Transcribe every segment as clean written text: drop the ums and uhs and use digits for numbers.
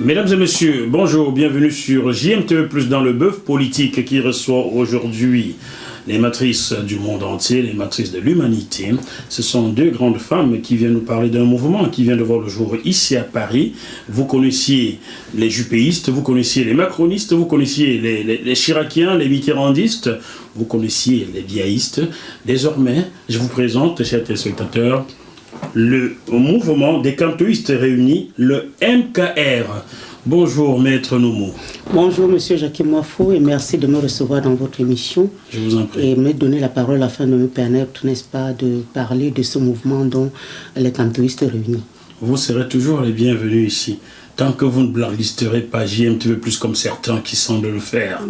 Mesdames et messieurs, bonjour, bienvenue sur JMTV Plus dans le bœuf politique qui reçoit aujourd'hui les matrices du monde entier, les matrices de l'humanité. Ce sont deux grandes femmes qui viennent nous parler d'un mouvement qui vient de voir le jour ici à Paris. Vous connaissiez les jupéistes, vous connaissiez les macronistes, vous connaissiez les chiraciens, les mitterrandistes, vous connaissiez les biaïstes. Désormais, je vous présente, chers téléspectateurs, le mouvement des cantoïstes réunis, le MKR. Bonjour, Maître Noumou. Bonjour, Monsieur Jacques Moifou, et merci de me recevoir dans votre émission. Je vous en prie. Et me donner la parole afin de me permettre, n'est-ce pas, de parler de ce mouvement dont les cantoïstes réunis. Vous serez toujours les bienvenus ici, tant que vous ne blacklisterez pas JMTV Plus comme certains qui semblent le faire.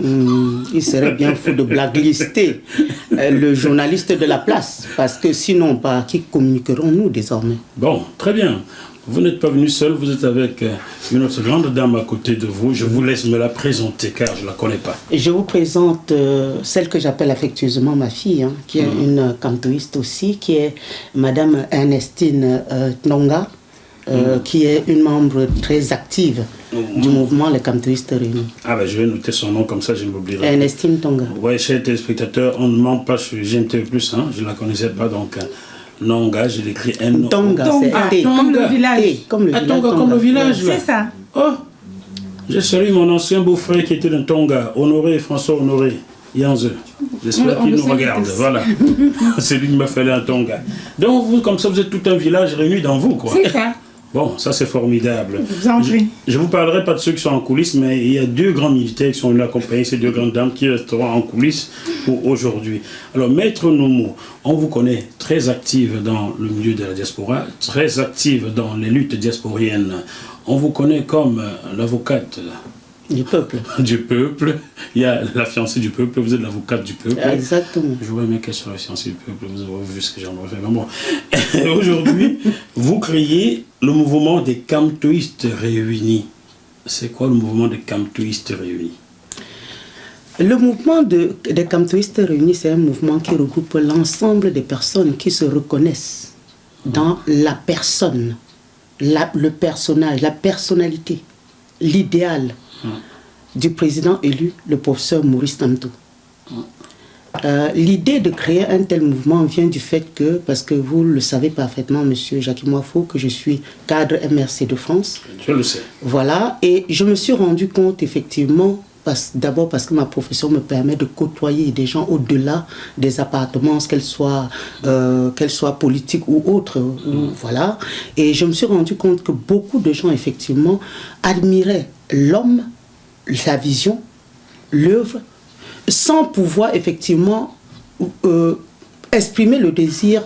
Il serait bien fou de blacklister le journaliste de la place, parce que sinon, par qui communiquerons-nous désormais? Bon, très bien. Vous n'êtes pas venu seul, vous êtes avec une autre grande dame à côté de vous. Je vous laisse me la présenter car je ne la connais pas. Et je vous présente celle que j'appelle affectueusement ma fille, qui est une cantoïste aussi, qui est Madame Ernestine Tonga, qui est une membre très active du mouvement Les Cantoïstes Réunis. Ah ben je vais noter son nom comme ça, je ne l'oublierai pas. Ernestine Tonga. Oui, chers téléspectateurs, on ne ment pas sur JMTV+, hein, je ne la connaissais pas, donc Nonga, je l'écris N. Tonga, c'est comme le village. Comme le village. Tonga, comme le village, là. C'est ça. Oh, j'ai salué mon ancien beau-frère qui était dans Tonga, Honoré, François Honoré, Yanze. J'espère qu'il nous regarde, voilà. C'est lui qui m'a fait un Tonga. Donc vous, comme ça, vous êtes tout un village réuni dans vous, quoi. C'est ça. Bon, ça c'est formidable. Vous en prie. Je ne vous parlerai pas de ceux qui sont en coulisses, mais il y a deux grands militaires qui sont venus accompagner ces deux grandes dames qui resteront en coulisses pour aujourd'hui. Alors, Maître Noumou, on vous connaît très active dans le milieu de la diaspora, très active dans les luttes diasporiennes. On vous connaît comme l'avocate Du peuple. du peuple. Il y a la fiancée du peuple, vous êtes l'avocate du peuple. Exactement. J'aurais aimé qu'elle soit la fiancée du peuple, vous avez vu ce que j'en ai fait. Mais bon. Aujourd'hui, vous créez le mouvement des cantoïstes réunis. C'est quoi le mouvement des cantoïstes réunis? Le mouvement des cantoïstes réunis, c'est un mouvement qui regroupe l'ensemble des personnes qui se reconnaissent dans la personne, le personnage, la personnalité, l'idéal du président élu, le professeur Maurice Kamto. L'idée de créer un tel mouvement vient du fait que, parce que vous le savez parfaitement, monsieur Jacques Moifou, que je suis cadre MRC de France. Je le sais. Voilà, et je me suis rendu compte effectivement, d'abord parce que ma profession me permet de côtoyer des gens au-delà des appartenances, qu'elles soient politiques ou autres. Voilà, et je me suis rendu compte que beaucoup de gens effectivement admiraient l'homme, sa vision, l'œuvre, sans pouvoir effectivement exprimer le désir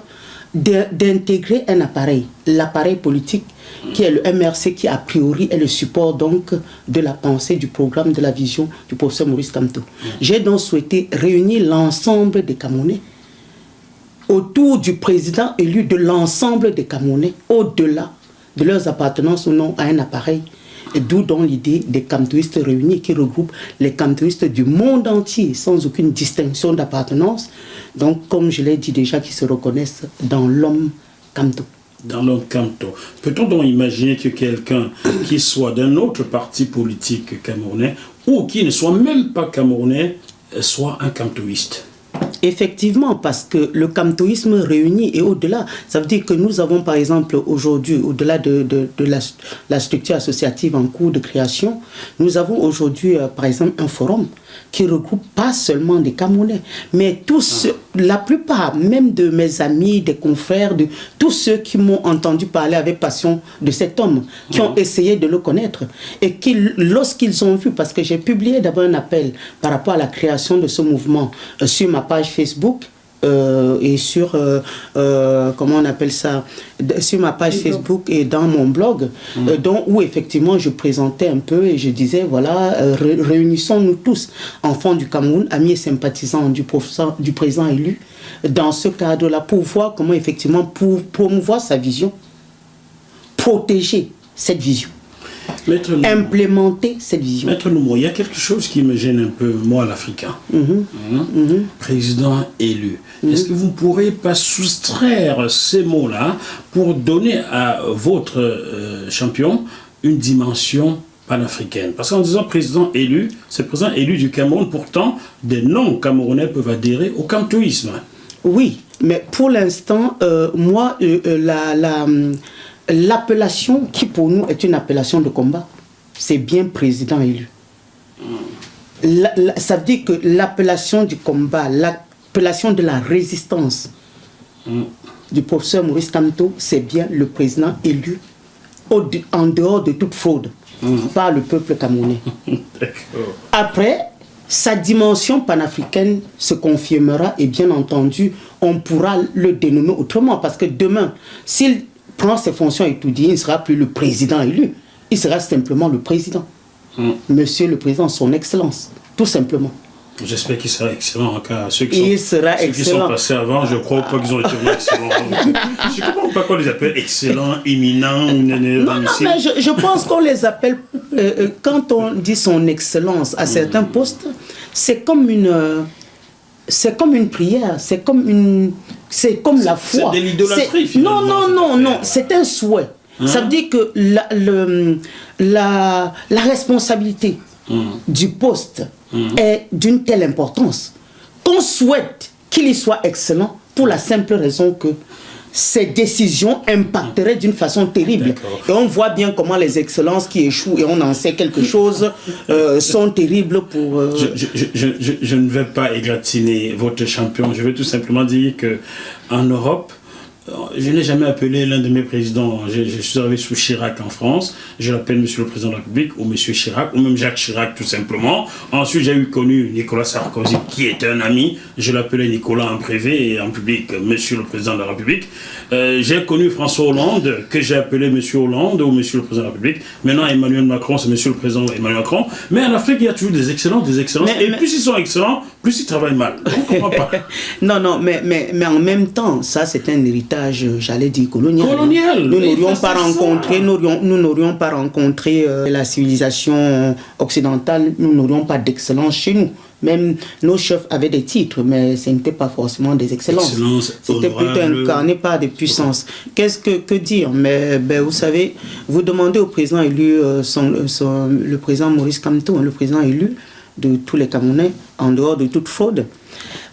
d'intégrer un appareil, l'appareil politique qui est le MRC, qui a priori est le support donc de la pensée, du programme, de la vision du professeur Maurice Kamto. J'ai donc souhaité réunir l'ensemble des Camerounais autour du président élu de l'ensemble des Camerounais, au-delà de leurs appartenances ou non à un appareil. Et d'où donc l'idée des cantoïstes réunis qui regroupent les cantoïstes du monde entier sans aucune distinction d'appartenance. Donc, comme je l'ai dit déjà, qui se reconnaissent dans l'homme Kamto. Dans l'homme Kamto. Peut-on donc imaginer que quelqu'un qui soit d'un autre parti politique camerounais ou qui ne soit même pas camerounais soit un cantoïste? Effectivement, parce que le cantoïsme réuni et au-delà, ça veut dire que nous avons par exemple aujourd'hui, au-delà de la structure associative en cours de création, nous avons aujourd'hui par exemple un forum qui regroupe pas seulement des Camerounais, mais tous, la plupart même de mes amis, des confrères, de tous ceux qui m'ont entendu parler avec passion de cet homme, qui ont essayé de le connaître et qui, lorsqu'ils ont vu, parce que j'ai publié d'abord un appel par rapport à la création de ce mouvement sur ma page Facebook, et sur, comment on appelle ça, sur ma page Facebook et dans mon blog, où effectivement je présentais un peu et je disais, voilà, réunissons-nous tous, enfants du Cameroun, amis et sympathisants du président élu, dans ce cadre-là, pour voir comment effectivement, pour promouvoir sa vision, protéger cette vision. Implémenter cette vision. Maître Noumou, il y a quelque chose qui me gêne un peu, moi l'Africain. Président élu. Est-ce que vous ne pourrez pas soustraire ces mots-là pour donner à votre champion une dimension panafricaine. Parce qu'en disant président élu, c'est président élu du Cameroun, pourtant des non-camerounais peuvent adhérer au camtoïsme. Oui, mais pour l'instant, moi, l'appellation qui pour nous est une appellation de combat, c'est bien président élu. Ça veut dire que l'appellation du combat, l'appellation de la résistance du professeur Maurice Kamto, c'est bien le président élu en dehors de toute fraude par le peuple camerounais. Après, sa dimension panafricaine se confirmera et bien entendu, on pourra le dénommer autrement parce que demain, s'il prend ses fonctions et tout dit, il ne sera plus le président élu, il sera simplement le président. Monsieur le président, son excellence, tout simplement. J'espère qu'il sera excellent en cas. Ceux qui sont passés avant, je crois pas qu'ils ont été excellents. Je ne comprends pas qu'on les appelle excellents, éminents. Non, mais je pense qu'on les appelle, quand on dit son excellence à certains postes, c'est comme une prière, c'est comme la foi. C'est de l'idolâtrie, finalement. Non, c'est un souhait. Ça veut dire que la responsabilité du poste est d'une telle importance qu'on souhaite qu'il y soit excellent pour la simple raison que ces décisions impacteraient d'une façon terrible. Et on voit bien comment les excellences qui échouent et on en sait quelque chose sont terribles pour... Je ne vais pas égratigner votre champion, je vais tout simplement dire qu'en Europe, je n'ai jamais appelé l'un de mes présidents. Je suis arrivé sous Chirac en France. Je l'appelle Monsieur le Président de la République ou Monsieur Chirac ou même Jacques Chirac tout simplement. Ensuite, j'ai connu Nicolas Sarkozy qui est un ami. Je l'appelais Nicolas en privé et en public Monsieur le Président de la République. J'ai connu François Hollande que j'ai appelé Monsieur Hollande ou Monsieur le Président de la République. Maintenant, Emmanuel Macron, c'est Monsieur le Président Emmanuel Macron. Mais en Afrique, il y a toujours des excellences. Et plus ils sont excellents, plus ils travaillent mal. On ne comprend pas. Non, mais en même temps, ça c'est un héritage, j'allais dire colonial. Nous n'aurions pas rencontré la civilisation occidentale, nous n'aurions pas d'excellence chez nous. Même nos chefs avaient des titres, mais ce n'était pas forcément des excellences. C'était plutôt incarné par des puissances. Qu'est-ce que dire? Mais vous savez, vous demandez au président élu, le président Maurice Kamto, le président élu de tous les Camerounais, en dehors de toute fraude.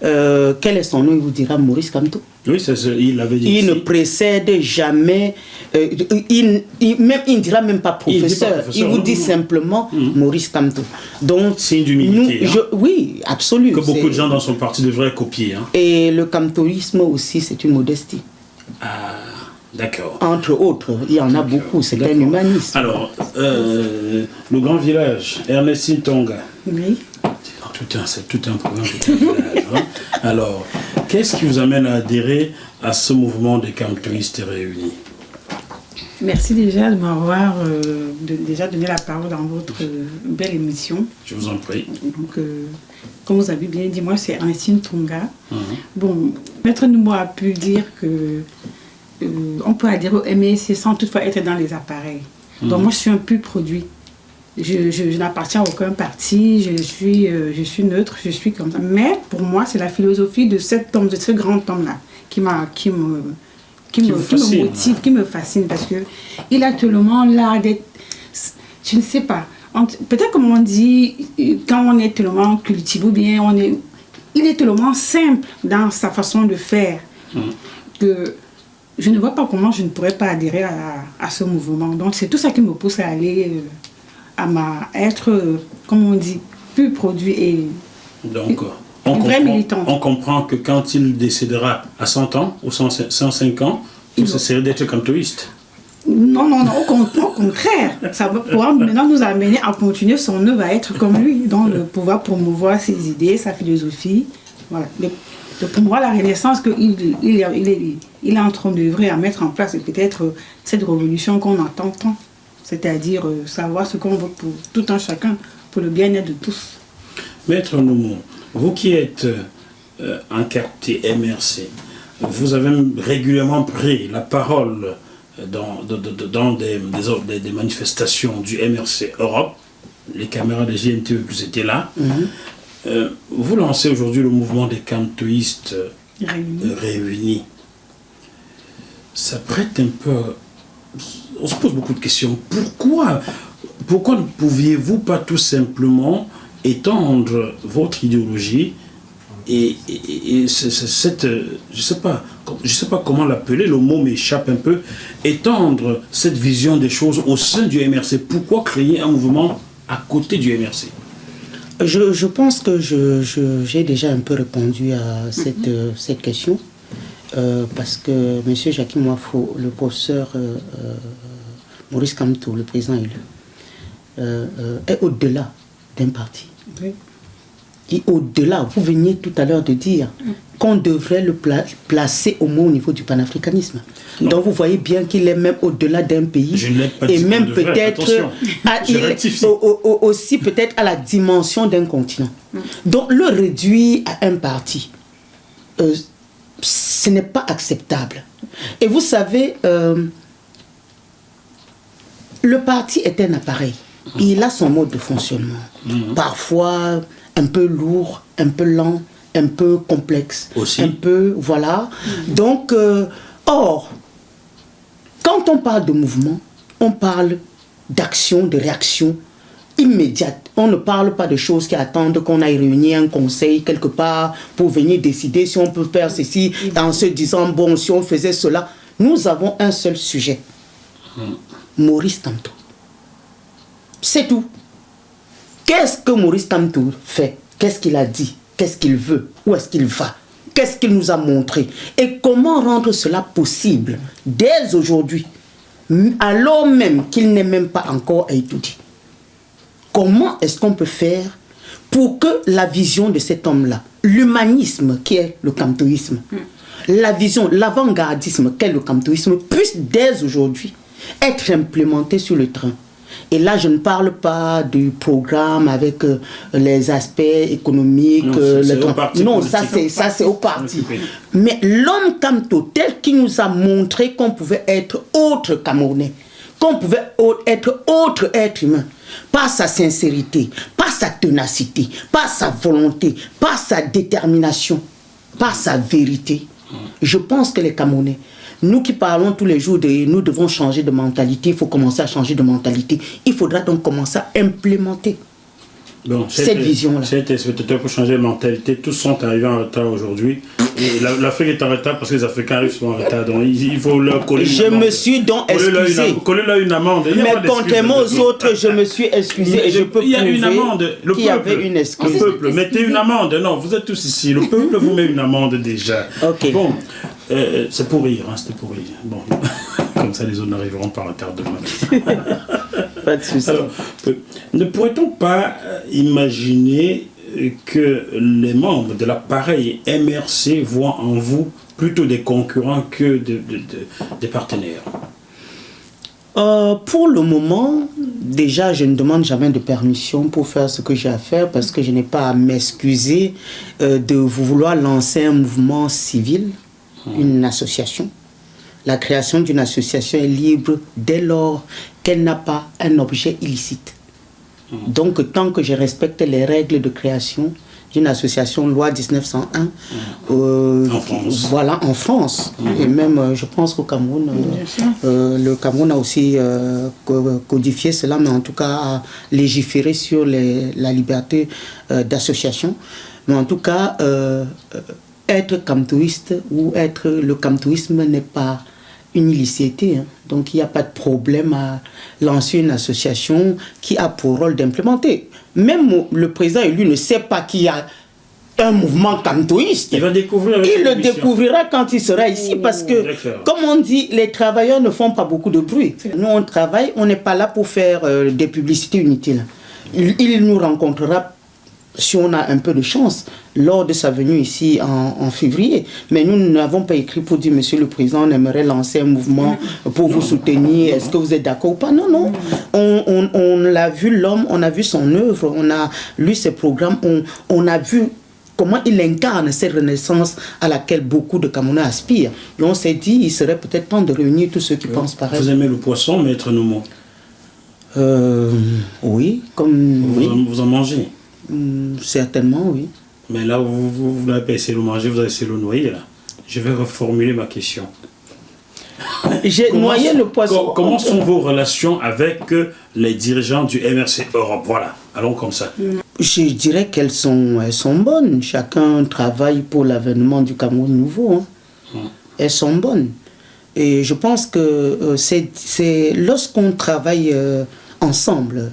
Quel est son nom? Il vous dira Maurice Kamto. Oui, il l'avait dit. Il ne précède jamais, il ne dira même pas professeur. Il vous dit simplement Maurice Kamto. Donc, signe d'humilité. Oui, absolument. Que beaucoup de gens dans son parti devraient copier. Et le kamtoïsme aussi, c'est une modestie. Ah, d'accord. Entre autres, il y en a beaucoup, c'est un humanisme. Alors, le grand village, Ernestine Tonga. Oui. C'est tout un programme. Alors, qu'est-ce qui vous amène à adhérer à ce mouvement des camtoïstes réunis? Merci déjà de m'avoir déjà donné la parole dans votre belle émission. Je vous en prie. Donc, comme vous avez bien dit, moi c'est Ernestine Tonga. Bon, Maître Noumoua a pu dire que on peut adhérer au MSC sans toutefois être dans les appareils. Donc moi je suis un pur produit. Je n'appartiens à aucun parti, je suis neutre, je suis comme ça. Mais pour moi, c'est la philosophie de cet homme, de ce grand homme-là, qui me motive, qui me fascine, parce que il a tellement l'art d'être, je ne sais pas, peut-être comme on dit, quand on est tellement cultivé, ou bien il est tellement simple dans sa façon de faire, que je ne vois pas comment je ne pourrais pas adhérer à ce mouvement. Donc c'est tout ça qui me pousse à aller... à être, comme on dit, plus produit et donc, militante. On comprend que quand il décédera à 100 ans ou 105 ans, vous cesserez d'être camtoïste. Non, au contraire. Ça va pouvoir maintenant nous amener à continuer son œuvre, à être comme lui, donc de pouvoir promouvoir ses idées, sa philosophie. Voilà. De promouvoir la renaissance qu'il est en train d'œuvrer à mettre en place, et peut-être cette révolution qu'on entend tant. C'est-à-dire savoir ce qu'on veut pour tout un chacun, pour le bien-être de tous. Maître Noumou, vous qui êtes encarté MRC, vous avez régulièrement pris la parole dans des manifestations du MRC Europe. Les caméras de GMTV plus étaient là. Vous lancez aujourd'hui le mouvement des camtoïstes réunis. Ça prête un peu... On se pose beaucoup de questions. Pourquoi pourquoi ne pouviez-vous pas tout simplement étendre votre idéologie et cette, je sais pas comment l'appeler, le mot m'échappe un peu, étendre cette vision des choses au sein du MRC. Pourquoi créer un mouvement à côté du MRC? Je pense que j'ai déjà un peu répondu à cette question, parce que M. Jackie Mouafo, le professeur Maurice Kamto, le président élu, est au-delà d'un parti. Oui. Et au-delà, vous veniez tout à l'heure de dire qu'on devrait le placer au moins au niveau du panafricanisme. Non. Donc vous voyez bien qu'il est même au-delà d'un pays. Je ne l'ai pas et dit même qu'on devrait, peut-être aussi peut-être à la dimension d'un continent. Donc le réduire à un parti, ce n'est pas acceptable. Et vous savez, le parti est un appareil. Il a son mode de fonctionnement. Parfois un peu lourd, un peu lent, un peu complexe. Aussi. Un peu, voilà. Donc, or, quand on parle de mouvement, on parle d'action, de réaction immédiate. On ne parle pas de choses qui attendent qu'on aille réunir un conseil quelque part pour venir décider si on peut faire ceci en se disant, bon, si on faisait cela. Nous avons un seul sujet. Maurice Kamto. C'est tout. Qu'est-ce que Maurice Kamto fait? Qu'est-ce qu'il a dit? Qu'est-ce qu'il veut? Où est-ce qu'il va? Qu'est-ce qu'il nous a montré? Et comment rendre cela possible dès aujourd'hui, alors même qu'il n'est même pas encore étudié? Comment est-ce qu'on peut faire pour que la vision de cet homme-là, l'humanisme qui est le kamtoïsme, la vision, l'avant-gardisme qu'est le kamtoïsme, puisse dès aujourd'hui être implémenté sur le terrain? Et là, je ne parle pas du programme avec les aspects économiques. Non, ça c'est au parti. Mais l'homme Kamto, tel qu'il nous a montré qu'on pouvait être autre Camerounais, qu'on pouvait être autre être humain, par sa sincérité, par sa ténacité, par sa volonté, par sa détermination, par sa vérité. Je pense que les Camerounais, nous qui parlons tous les jours de nous devons changer de mentalité, il faut commencer à changer de mentalité. Il faudra donc commencer à implémenter cette vision-là. Ces téléspectateurs pour changer de mentalité, tous sont arrivés en retard aujourd'hui. Et l'Afrique est en retard parce que les Africains arrivent souvent en retard. Donc il faut leur coller une amende. Je me suis donc excusé. Collez-leur une amende. Mais contrairement aux autres, je me suis excusé et je peux prouver qu'il y avait une excuse. Le peuple, mettez une amende. Non, vous êtes tous ici. Le peuple vous met une amende déjà. Okay. Bon, c'est pour rire, hein, c'était pour rire. Bon, comme ça les autres n'arriveront pas en retard demain. Pas de souci. Alors, ne pourrait-on pas imaginer que les membres de l'appareil MRC voient en vous plutôt des concurrents que des partenaires? Pour le moment, déjà, je ne demande jamais de permission pour faire ce que j'ai à faire parce que je n'ai pas à m'excuser de vouloir lancer un mouvement civil, une association. La création d'une association est libre dès lors qu'elle n'a pas un objet illicite. Donc, tant que je respecte les règles de création d'une association, loi 1901, en France. Voilà, en France. Et même, je pense qu'au Cameroun, le Cameroun a aussi codifié cela, mais en tout cas a légiféré sur la liberté d'association. Mais en tout cas, être kamtoïste ou être le kamtoïsme n'est pas une illicéité. Hein. Donc il n'y a pas de problème à lancer une association qui a pour rôle d'implémenter. Même le président élu ne sait pas qu'il y a un mouvement kamtoïste. Il va découvrir. Il le découvrira quand il sera ici parce que, comme on dit, les travailleurs ne font pas beaucoup de bruit. Nous on travaille, on n'est pas là pour faire des publicités inutiles. Il nous rencontrera si on a un peu de chance, lors de sa venue ici en février. Mais nous n'avons pas écrit pour dire, Monsieur le Président, on aimerait lancer un mouvement pour vous soutenir. Est-ce que vous êtes d'accord ou pas? Non, non. On l'a vu, l'homme, on a vu son œuvre, on a lu ses programmes, on a vu comment il incarne cette renaissance à laquelle beaucoup de Camerounais aspirent. Et on s'est dit, il serait peut-être temps de réunir tous ceux qui pensent pareil. Vous aimez le poisson, Maître Nomo? Oui, comme... Vous en mangez? Certainement, oui. Mais là, vous n'avez pas essayé de le manger, vous avez essayé de le noyer, là. Je vais reformuler ma question. J'ai noyé le poisson. Comment sont vos relations avec les dirigeants du MRC Europe? Voilà, allons comme ça. Je dirais qu'elles sont bonnes. Chacun travaille pour l'avènement du Cameroun nouveau. Elles sont bonnes. Et je pense que c'est lorsqu'on travaille ensemble,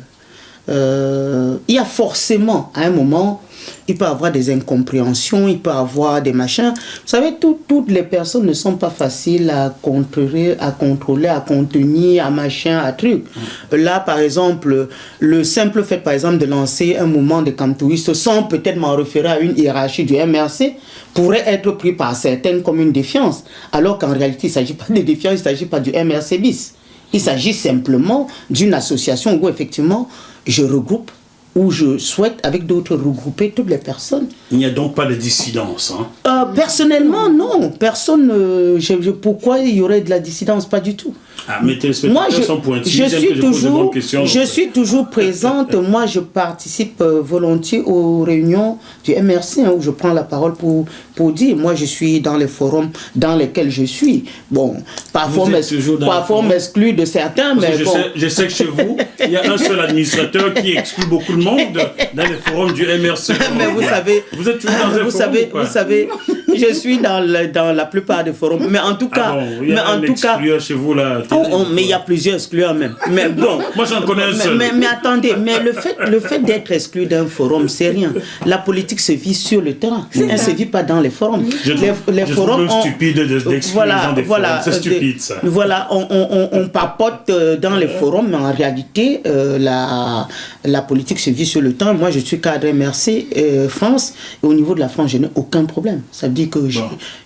il y a forcément, à un moment, il peut y avoir des incompréhensions, il peut y avoir des machins. Vous savez, toutes les personnes ne sont pas faciles à contrôler, à contenir, à machin, à truc. Là, par exemple, le simple fait, par exemple, de lancer un mouvement de cantouistes sans peut-être m'en référer à une hiérarchie du MRC pourrait être pris par certains comme une défiance. Alors qu'en réalité, il ne s'agit pas de défiance, il ne s'agit pas du MRC bis. Il s'agit simplement d'une association où effectivement, je regroupe, où je souhaite, avec d'autres, regrouper toutes les personnes. Il n'y a donc pas de dissidence, hein? Personnellement, non. Personne. Pourquoi il y aurait de la dissidence? Pas du tout. Ah, mais tes spectateurs sont pointillés. Je suis toujours présente. Moi, je participe volontiers aux réunions du MRC, hein, où je prends la parole pour dire. Moi, je suis dans les forums dans lesquels je suis. Bon, parfois on m'exclut de certains, mais bon. Je sais que chez vous, il y a un seul administrateur qui exclut beaucoup de monde dans les forums du MRC. Mais vous savez, vous êtes toujours dans un forum, vous savez, je suis dans la plupart des forums. Mais en tout cas, chez vous là. Mais il y a plusieurs excluants même. Mais bon. Moi j'en connais un seul. Mais attendez, mais le fait d'être exclu d'un forum, c'est rien. La politique se vit sur le terrain. Elle ne se vit pas dans les forums. Les forums stupide d'exclure les gens des forums. C'est stupide ça. Voilà, on papote dans les forums, mais en réalité, la politique se vit sur le terrain. Moi, je suis cadre MRC France, et au niveau de la France, je n'ai aucun problème. Ça veut dire que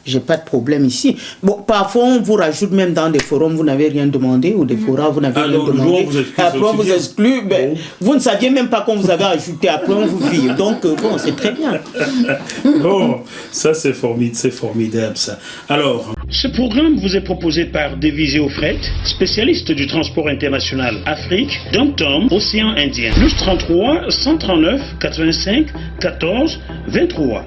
j'ai pas de problème ici. Bon, parfois, on vous rajoute même dans des forums, vous n'avez rien demandé, ou des forums, vous n'avez rien demandé. Après, on vous exclut. Ben, vous ne saviez même pas qu'on vous avait ajouté. Après, on vous vire. Donc, bon, c'est très bien. Bon, ça, c'est formidable, ça. Alors, ce programme vous est proposé par Devisio Fret, spécialiste du transport international Afrique, Dom-Tom, Océan Indien. Plus 33 139 85 14 23.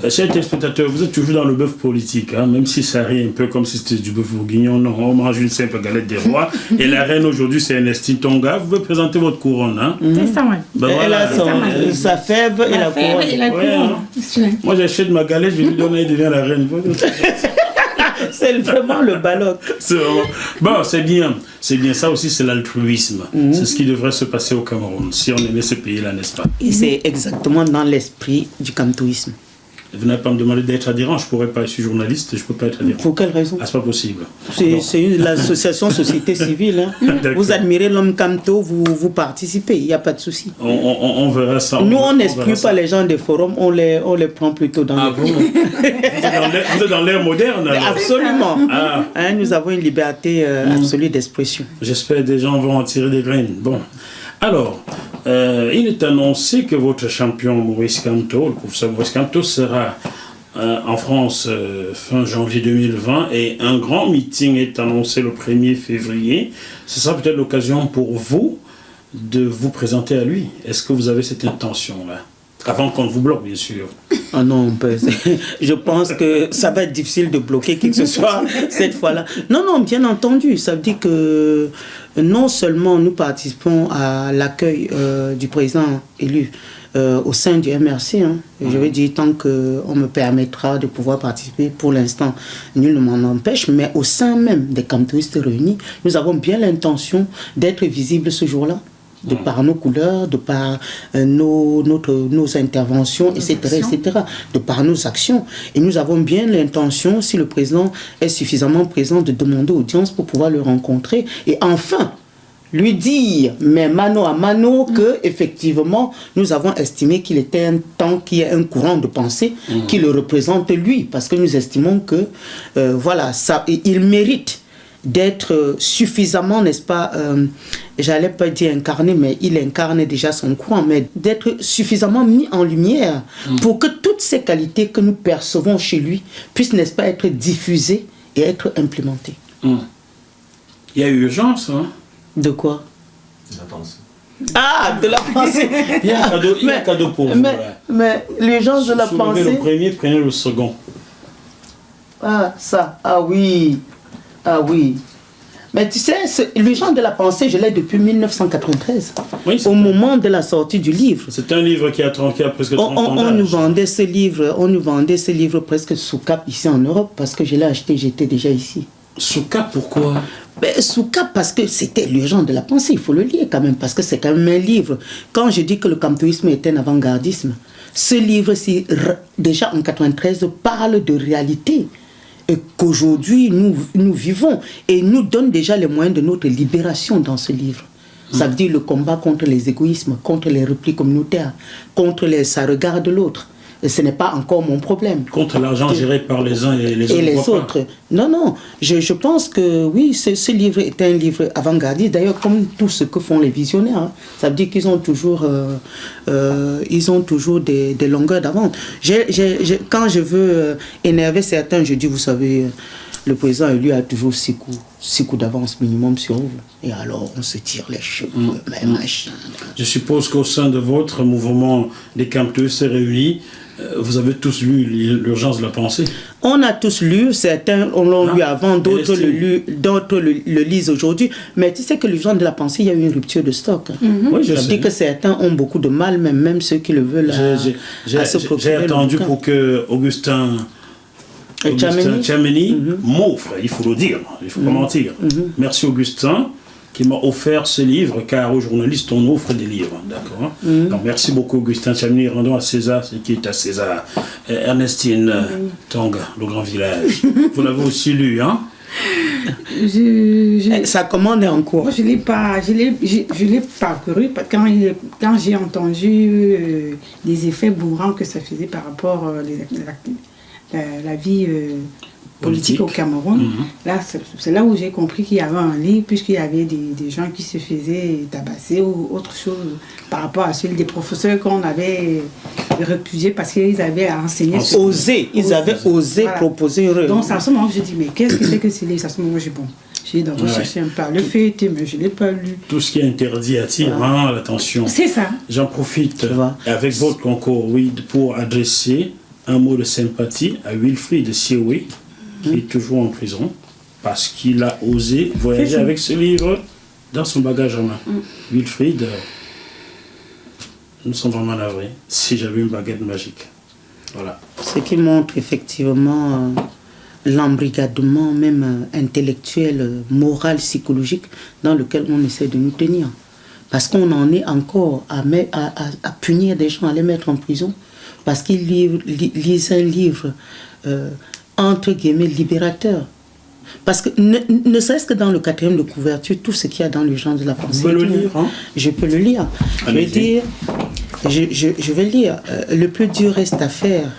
Chers téléspectateurs, vous êtes toujours dans le bœuf politique, hein, même si ça rit un peu comme si c'était du bœuf bourguignon. Non, on mange une simple galette des rois. Et la reine aujourd'hui, c'est Ernestine Tonga. Vous pouvez présenter votre couronne. Hein. C'est ça, ouais. Ben Elle voilà. a sa fève et la couronne. Hein. Moi, j'achète ma galette, je vais lui donner, elle devient la reine. C'est vraiment le baloc. Bon, c'est bien. C'est bien. Ça aussi, c'est l'altruisme. C'est ce qui devrait se passer au Cameroun, si on aimait ce pays-là, n'est-ce pas? Et c'est exactement dans l'esprit du camtouisme. Vous n'avez pas me demandé d'être adhérent, je ne pourrais pas, je suis journaliste, je ne peux pas être adhérent. Pour quelle raison? Ah, c'est pas possible. C'est l'association Société Civile. Hein. Vous admirez l'homme Camto, vous participez, il n'y a pas de souci. On verra ça. Nous, on n'exclut pas les gens des forums, on les prend plutôt dans les forums. Vous êtes dans l'ère moderne alors? Absolument. Hein, nous avons une liberté absolue d'expression. J'espère que des gens vont en tirer des graines. Bon. Alors, il est annoncé que votre champion Maurice Kamto, le professeur Maurice Kamto, sera en France fin janvier 2020 et un grand meeting est annoncé le 1er février. Ce sera peut-être l'occasion pour vous de vous présenter à lui. Est-ce que vous avez cette intention-là? Avant qu'on vous bloque, bien sûr. Ah non, je pense que ça va être difficile de bloquer qui que ce soit cette fois-là. Non, bien entendu. Ça veut dire que non seulement nous participons à l'accueil du président élu au sein du MRC, hein, je veux dire, tant qu'on me permettra de pouvoir participer, pour l'instant, nul ne m'en empêche, mais au sein même des camtouistes réunis, nous avons bien l'intention d'être visibles ce jour-là. De par nos couleurs, de par nos interventions, etc., de par nos actions. Et nous avons bien l'intention, si le président est suffisamment présent, de demander audience pour pouvoir le rencontrer. Et enfin, lui dire, mais mano à mano, que effectivement, nous avons estimé qu'il était un temps qu'il y ait un courant de pensée qui le représente lui. Parce que nous estimons que, voilà, ça, il mérite d'être suffisamment, n'est-ce pas, j'allais pas dire incarné, mais il incarne déjà son courant, mais d'être suffisamment mis en lumière pour que toutes ces qualités que nous percevons chez lui puissent, n'est-ce pas, être diffusées et être implémentées. Il y a urgence, hein? De quoi? De la pensée. Ah, de la pensée. Il y a un cadeau pour vous. Mais l'urgence de la pensée... le premier, prenez le second. Ah, ça, ah oui. Ah oui. Mais tu sais, le genre de la pensée, je l'ai depuis 1993. Oui, au moment de la sortie du livre. C'est un livre qui a presque 30 ans On d'âge. nous vendait ce livre presque sous cap ici en Europe parce que je l'ai acheté, j'étais déjà ici. Sous cap, pourquoi? Sous cap parce que c'était l'urgence de la pensée, il faut le lire quand même, parce que c'est quand même un livre. Quand je dis que le camptoïsme est un avant-gardisme, ce livre-ci, déjà en 93, parle de réalité et qu'aujourd'hui nous vivons et nous donne déjà les moyens de notre libération dans ce livre. Ça veut dire le combat contre les égoïsmes, contre les replis communautaires, contre ça regarde l'autre. Et ce n'est pas encore mon problème. Contre l'argent géré par les uns et les autres. Non, non. Je pense que oui, ce livre est un livre avant-gardiste. D'ailleurs, comme tout ce que font les visionnaires. Hein. Ça veut dire qu'ils ont toujours, des longueurs d'avance. Quand je veux énerver certains, je dis, vous savez, le président élu a toujours 6 coups d'avance minimum sur vous. Et alors, on se tire les cheveux, mais machin. Je suppose qu'au sein de votre mouvement des campus réunis, vous avez tous lu l'urgence de la pensée. On a tous lu, certains l'ont lu avant, d'autres le lisent aujourd'hui. Mais tu sais que l'urgence de la pensée, il y a eu une rupture de stock. Oui, je dis que certains ont beaucoup de mal, même ceux qui le veulent, à se procurer. J'ai attendu pour que Augustin Tchouaméni m'offre, il faut le dire, il faut pas mentir. Merci Augustin qui m'a offert ce livre, car aux journalistes on offre des livres, d'accord. Donc merci beaucoup Augustin Tchouaméni, rendons à César ce qui est à César. Ernestine Tonga, le grand village, vous l'avez aussi lu, hein? Sa commande est en cours. Moi, je l'ai parcouru quand j'ai entendu les effets bourrants que ça faisait par rapport à la vie politique au Cameroun. Là, c'est là où j'ai compris qu'il y avait un livre, puisqu'il y avait des gens qui se faisaient tabasser ou autre chose par rapport à celui des professeurs qu'on avait répudiés parce qu'ils avaient enseigné. Ils avaient osé proposer. Donc, à ce moment, je dis, mais qu'est-ce que c'est que ce livre? À ce moment, j'ai d'abord recherché un peu le feuilleté, mais je ne l'ai pas lu. Tout ce qui est interdit attire vraiment l'attention. C'est ça. J'en profite avec votre concours, oui, pour adresser un mot de sympathie à Wilfried Sioué, qui est toujours en prison, parce qu'il a osé voyager avec ce livre dans son bagage en main. Wilfried, nous sommes vraiment navrés, si j'avais une baguette magique. Voilà. Ce qui montre effectivement l'embrigadement même intellectuel, moral, psychologique dans lequel on essaie de nous tenir. Parce qu'on en est encore à punir des gens, à les mettre en prison, parce qu'ils lisent un livre entre guillemets libérateur. Parce que ne serait-ce que dans le 4e de couverture, tout ce qu'il y a dans l'urgence de la pensée. Vous pouvez le lire, hein? Je peux le lire. Je vais lire. Le plus dur reste à faire.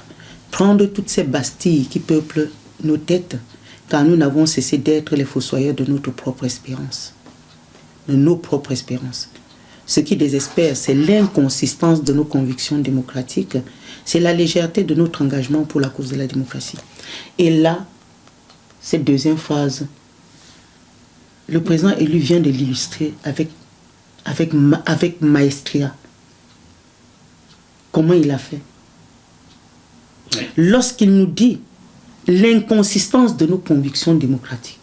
Prendre toutes ces bastilles qui peuplent nos têtes, car nous n'avons cessé d'être les fossoyeurs de notre propre espérance. De nos propres espérances. Ce qui désespère, c'est l'inconsistance de nos convictions démocratiques, c'est la légèreté de notre engagement pour la cause de la démocratie. Et là, cette deuxième phrase, le président élu vient de l'illustrer avec maestria. Comment il a fait? Lorsqu'il nous dit l'inconsistance de nos convictions démocratiques.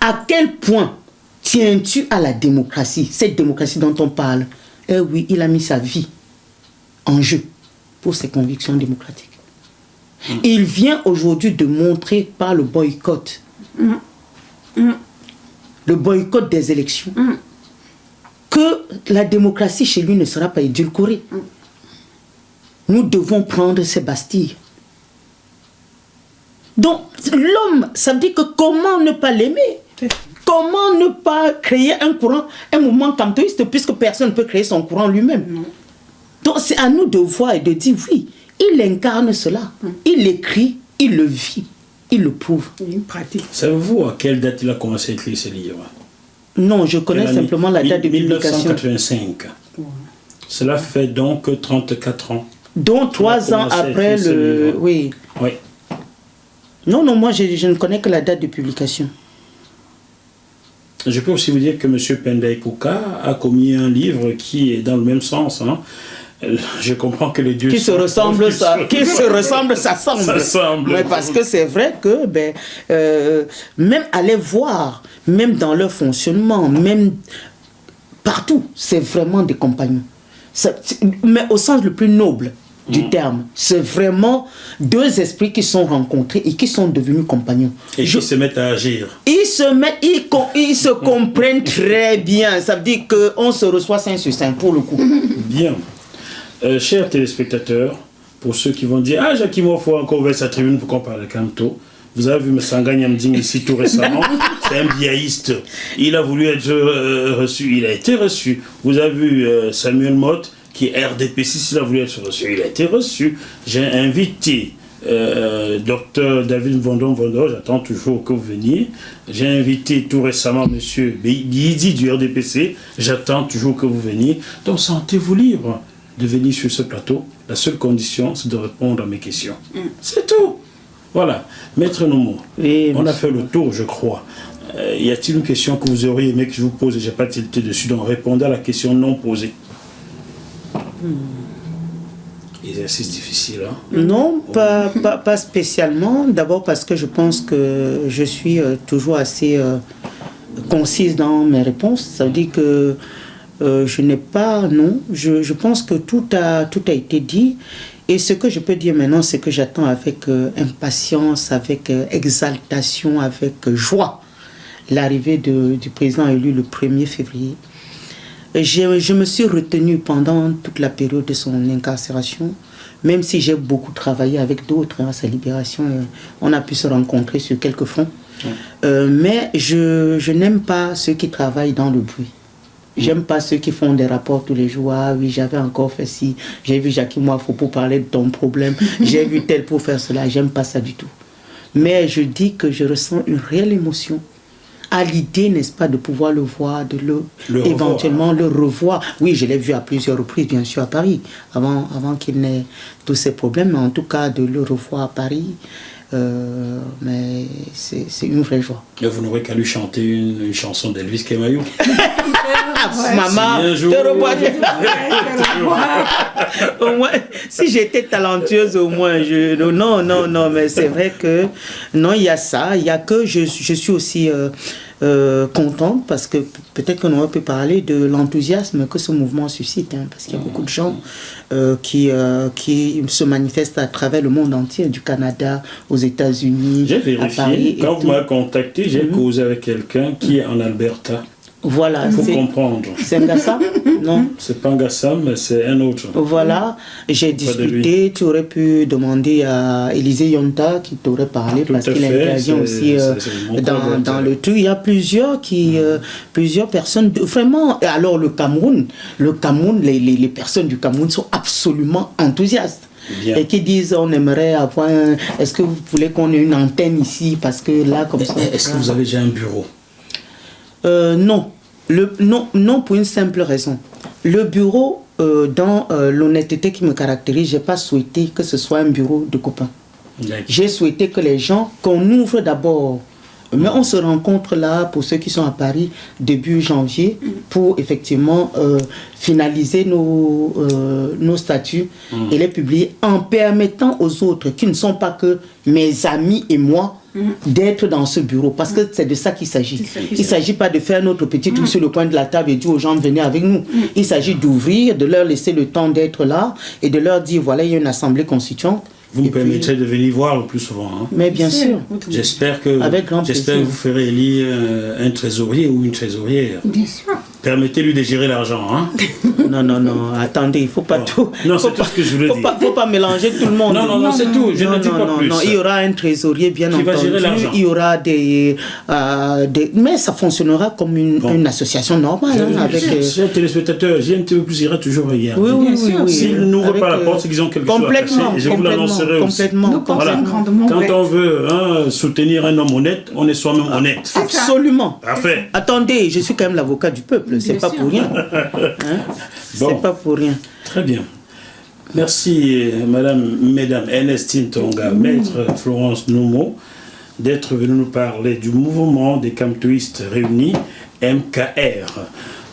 À quel point tiens-tu à la démocratie, cette démocratie dont on parle? Eh oui, il a mis sa vie en jeu pour ses convictions démocratiques. Il vient aujourd'hui de montrer par le boycott, le boycott des élections, que la démocratie chez lui ne sera pas édulcorée. Nous devons prendre ces bastilles. Donc, l'homme, ça veut dire que comment ne pas l'aimer? Comment ne pas créer un mouvement camptoïste, puisque personne ne peut créer son courant lui-même? Donc, c'est à nous de voir et de dire oui, il incarne cela. Il l'écrit, il le vit, il le prouve. Il pratique. Savez-vous à quelle date il a commencé à écrire ce livre? Non, je connais simplement la date de publication. 1985. Cela fait donc 34 ans. Donc 3 ans après le... Oui. Non, moi je ne connais que la date de publication. Je peux aussi vous dire que M. Pendai Kouka a commis un livre qui est dans le même sens. Hein. Je comprends que les dieux qui se ressemblent, s'assemblent. S'assemblent. Mais parce que c'est vrai que même aller voir, même dans leur fonctionnement, même partout, c'est vraiment des compagnons. Mais au sens le plus noble du terme, c'est vraiment deux esprits qui sont rencontrés et qui sont devenus compagnons. Et qui se mettent à agir. Ils se comprennent très bien. Ça veut dire qu'on se reçoit 5 sur 5 pour le coup. Bien. Chers téléspectateurs, pour ceux qui vont dire « Ah, Jackie Moufou a encore ouvert sa tribune pour qu'on parle de Kamto », vous avez vu Messanga Nyamding ici tout récemment, c'est un biaïste. Il a voulu être reçu, il a été reçu. Vous avez vu Samuel Mott, qui est RDP6, il a voulu être reçu, il a été reçu. J'ai invité Dr David Vondon, j'attends toujours que vous veniez. J'ai invité tout récemment M. Bidi du RDPC, j'attends toujours que vous veniez. Donc sentez-vous libre de venir sur ce plateau. La seule condition, c'est de répondre à mes questions. C'est tout. Voilà. Maître Nomo, Oui, on a fait le tour, je crois. Y a-t-il une question que vous auriez aimé que je vous pose et je n'ai pas tilté dessus, donc répondez à la question non posée. Exercice difficile, hein? Non, pas spécialement. D'abord parce que je pense que je suis toujours assez concise dans mes réponses. Ça veut dire que je n'ai pas... Non, je pense que tout a été dit. Et ce que je peux dire maintenant, c'est que j'attends avec impatience, avec exaltation, avec joie l'arrivée du président élu le 1er février. Je me suis retenu pendant toute la période de son incarcération, même si j'ai beaucoup travaillé avec d'autres à sa libération. On a pu se rencontrer sur quelques fronts. Mais je n'aime pas ceux qui travaillent dans le bruit. J'aime pas ceux qui font des rapports tous les jours. Ah oui, j'avais encore fait ci. J'ai vu Jackie Moufou pour parler de ton problème. J'ai vu tel pour faire cela. J'aime pas ça du tout. Mais je dis que je ressens une réelle émotion à l'idée, n'est-ce pas, de pouvoir le voir, de éventuellement le revoir. Oui, je l'ai vu à plusieurs reprises, bien sûr, à Paris, avant qu'il n'ait tous ces problèmes. Mais en tout cas, de le revoir à Paris, mais c'est une vraie joie. Et vous n'aurez qu'à lui chanter une chanson d'Elvis Kemayou. Maman, te revois. Au moins, si j'étais talentueuse, au moins, non, mais c'est vrai que, non, il y a ça, il y a que je suis aussi contente, parce que peut-être qu'on aurait pu parler de l'enthousiasme que ce mouvement suscite, hein, parce qu'il y a beaucoup de gens qui se manifestent à travers le monde entier, du Canada aux États-Unis, j'ai vérifié, à Paris. Quand vous m'avez contacté, j'ai causé avec quelqu'un qui est en Alberta. Voilà, il faut comprendre. C'est Ngassa? Non. C'est pas Ngassa, mais c'est un autre. Voilà, j'ai discuté, tu aurais pu demander à Élisée Yonta qui t'aurait parlé, parce qu'il intervient aussi dans le truc. Il y a plusieurs personnes, vraiment. Alors le Cameroun, les personnes du Cameroun sont absolument enthousiastes. Bien. Et qui disent on aimerait avoir est-ce que vous voulez qu'on ait une antenne ici, parce que là comme ça. Est-ce que vous avez déjà un bureau? Non. Non, pour une simple raison. Le bureau, dans l'honnêteté qui me caractérise, je n'ai pas souhaité que ce soit un bureau de copains. J'ai souhaité que les gens, qu'on ouvre d'abord. Mais on se rencontre là, pour ceux qui sont à Paris, début janvier, pour effectivement finaliser nos statuts et les publier, en permettant aux autres, qui ne sont pas que mes amis et moi, d'être dans ce bureau, parce que c'est de ça qu'il s'agit. Il ne s'agit pas de faire notre petit truc sur le coin de la table et dire aux gens venez avec nous. Il s'agit d'ouvrir, de leur laisser le temps d'être là et de leur dire voilà, il y a une assemblée constituante. Vous me permettrez de venir voir le plus souvent. Hein. Mais bien sûr. J'espère que vous ferez élire un trésorier ou une trésorière. Bien sûr. Permettez-lui de gérer l'argent. Hein. Non, attendez, il ne faut pas tout. Non, c'est tout ce que je voulais dire. Il ne faut pas mélanger tout le monde. Non, c'est tout. Je ne dis pas plus. Non, il y aura un trésorier, bien entendu. Qui va gérer l'argent. Il y aura des. Mais ça fonctionnera comme une association normale. Chers téléspectateurs, GMTV Plus ira toujours regarder. Oui. S'ils n'ouvrent pas la porte, c'est qu'ils ont quelque chose à cacher. Et je vous l'annoncerai aussi. Voilà. Quand on veut soutenir un homme honnête, on est soi-même honnête. Absolument. Parfait. Attendez, je suis quand même l'avocat du peuple. C'est pas pour rien. C'est pas pour rien. Très bien. Merci, mesdames Ernestine Tonga, maître Florence Nomo, d'être venue nous parler du mouvement des Kamtoïstes réunis, MKR.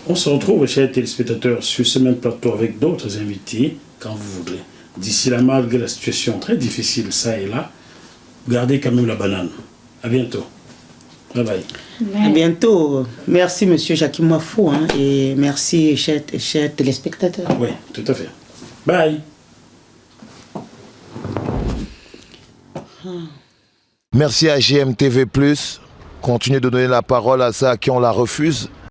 On se retrouve, chers téléspectateurs, sur ce même plateau avec d'autres invités quand vous voudrez. D'ici là, malgré la situation très difficile, ça et là, gardez quand même la banane. À bientôt. Bye bye. À bientôt. Merci, monsieur Jacques Mafou, hein, et merci, chers téléspectateurs. Oui, tout à fait. Bye. Merci à GMTV+. Continuez de donner la parole à ceux à qui on la refuse.